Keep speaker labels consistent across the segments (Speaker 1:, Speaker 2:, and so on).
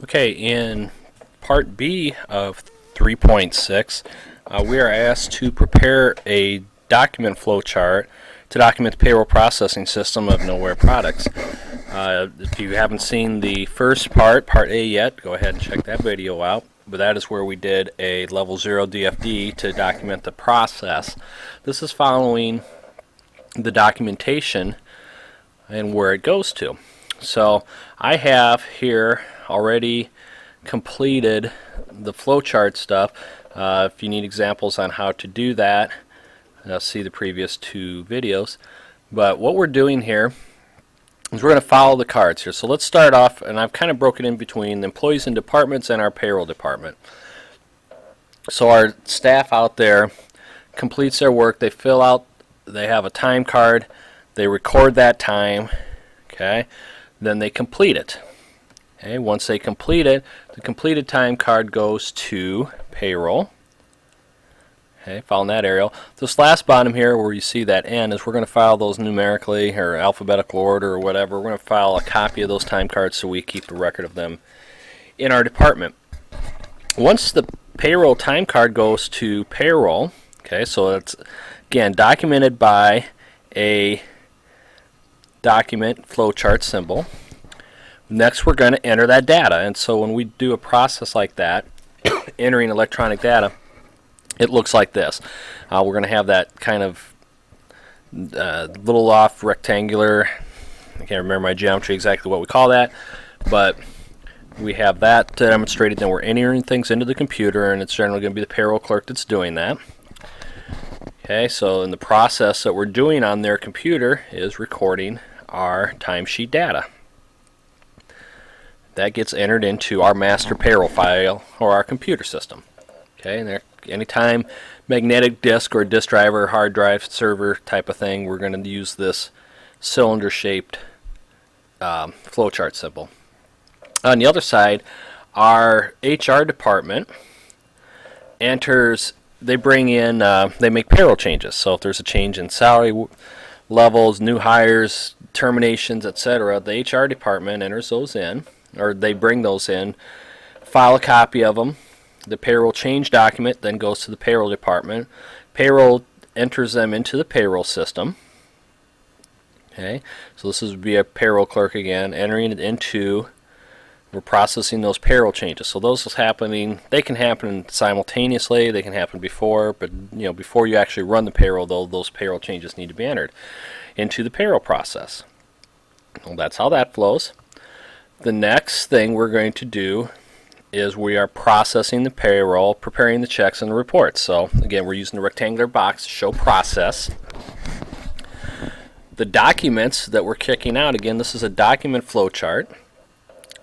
Speaker 1: Okay, in part B of 3.6, we are asked to prepare a document flowchart to document the payroll processing system of Nowhere Products. If you haven't seen the first part, part A yet, go ahead and check that video out. But that is where we did a level 0 DFD to document the process. This is following the documentation and where it goes to. So I have here already completed the flowchart stuff. If you need examples on how to do that, see the previous two videos. But what we're doing here is we're going to follow the cards here. So let's start off, and I've kind of broken in between the employees and departments and our payroll department. So our staff out there completes their work, they fill out, they have a time card, they record that time, okay, then they complete it. Okay, once they complete it, the completed time card goes to payroll. Okay, following that arrow. This last bottom here where you see that N is we're going to file those numerically or alphabetical order or whatever. We're going to file a copy of those time cards so we keep the record of them in our department. Once the payroll time card goes to payroll, okay, so it's again documented by a document flowchart symbol. Next we're going to enter that data, and so when we do a process like that, entering electronic data, it looks like this. We're going to have that kind of little off rectangular, I can't remember my geometry exactly what we call that, but we have that demonstrated. Then we're entering things into the computer, and it's generally going to be the payroll clerk that's doing that. Okay, so in the process that we're doing on their computer is recording our timesheet data. That gets entered into our master payroll file or our computer system. Okay, and there, anytime magnetic disk or disk drive or hard drive server type of thing, we're going to use this cylinder-shaped flowchart symbol. On the other side, our HR department enters. They bring in, they make payroll changes. So if there's a change in salary levels, new hires, terminations, etc., the HR department enters those in, or they bring those in, file a copy of them. The payroll change document then goes to the payroll department. Payroll enters them into the payroll system. Okay, so this would be a payroll clerk again, entering it into. We're processing those payroll changes. So those is happening. They can happen simultaneously. They can happen before, but before you actually run the payroll, though, those payroll changes need to be entered into the payroll process. Well, that's how that flows. The next thing we're going to do is we are processing the payroll, preparing the checks and the reports. So again, we're using the rectangular box to show process. The documents that we're kicking out, again, this is a document flowchart.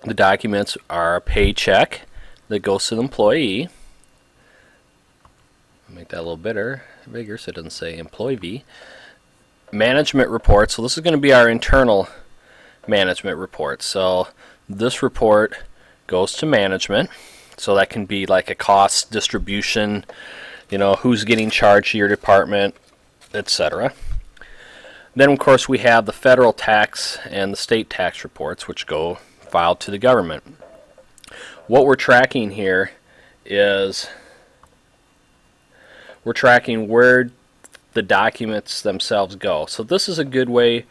Speaker 1: The documents are a paycheck that goes to the employee. Make that a little bigger so it doesn't say employee. Management report. So this is going to be our internal management report. So this report goes to management. So that can be like a cost distribution, who's getting charged to your department, etc. Then of course we have the federal tax and the state tax reports, which go filed to the government. What we're tracking here is we're tracking where the documents themselves go. So this is a good way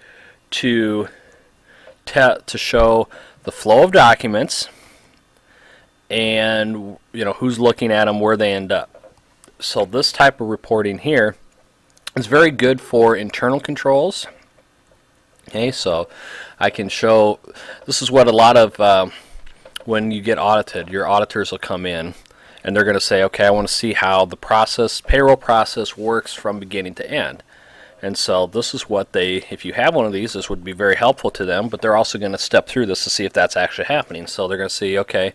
Speaker 1: to show the flow of documents and who's looking at them, where they end up. So this type of reporting here is very good for internal controls. Okay, so I can show, this is what a lot of, when you get audited, your auditors will come in and they're going to say, okay, I want to see how the payroll process works from beginning to end. And so this is what if you have one of these, this would be very helpful to them, but they're also going to step through this to see if that's actually happening. So they're going to see, okay,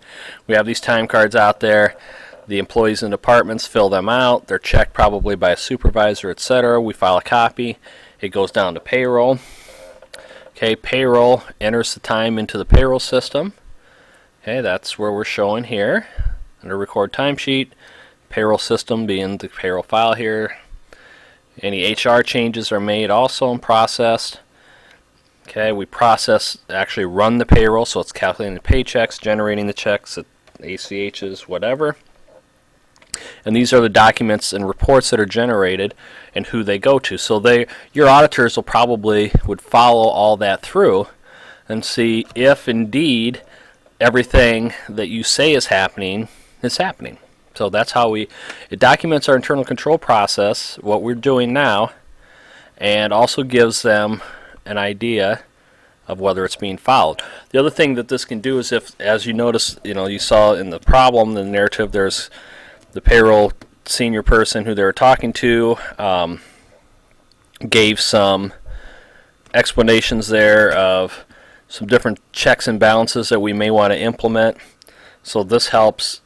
Speaker 1: we have these time cards out there, the employees in departments fill them out, they're checked probably by a supervisor, etc. We file a copy, it goes down to payroll. Okay, payroll enters the time into the payroll system. Okay, that's where we're showing here under record timesheet. Payroll system being the payroll file here. Any HR changes are made also and processed. Okay, we actually run the payroll, so it's calculating the paychecks, generating the checks, ACHs, whatever. And these are the documents and reports that are generated and who they go to. So your auditors would follow all that through and see if indeed everything that you say is happening is happening. So that's how it documents our internal control process, what we're doing now, and also gives them an idea of whether it's being followed. The other thing that this can do is, if, as you notice, you saw in the problem, the narrative, there's the payroll senior person who they were talking to gave some explanations there of some different checks and balances that we may want to implement. So this helps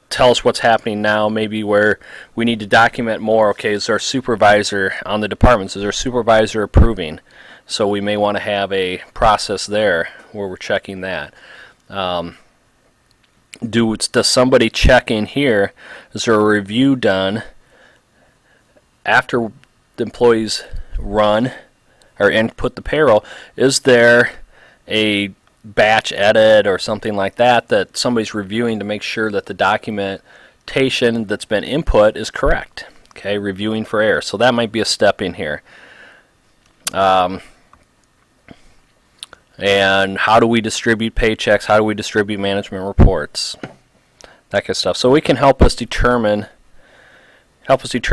Speaker 1: tell us what's happening now, maybe where we need to document more. Okay, is our supervisor on the departments, is our supervisor approving? So we may want to have a process there where we're checking that. Does somebody check in here? Is there a review done after the employees run or input the payroll? Is there a batch edit or something like that somebody's reviewing to make sure that the documentation that's been input is correct? Okay, reviewing for error. So that might be a step in here. And how do we distribute paychecks? How do we distribute management reports? That kind of stuff. So we can help us determine different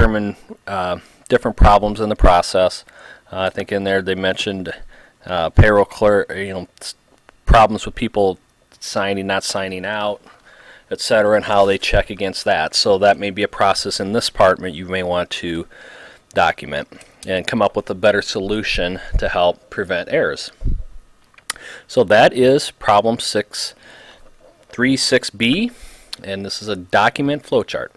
Speaker 1: problems in the process. I think in there they mentioned payroll clerk, problems with people signing, not signing out, etc., and how they check against that. So that may be a process in this department you may want to document and come up with a better solution to help prevent errors. So that is problem 636B, and this is a document flowchart.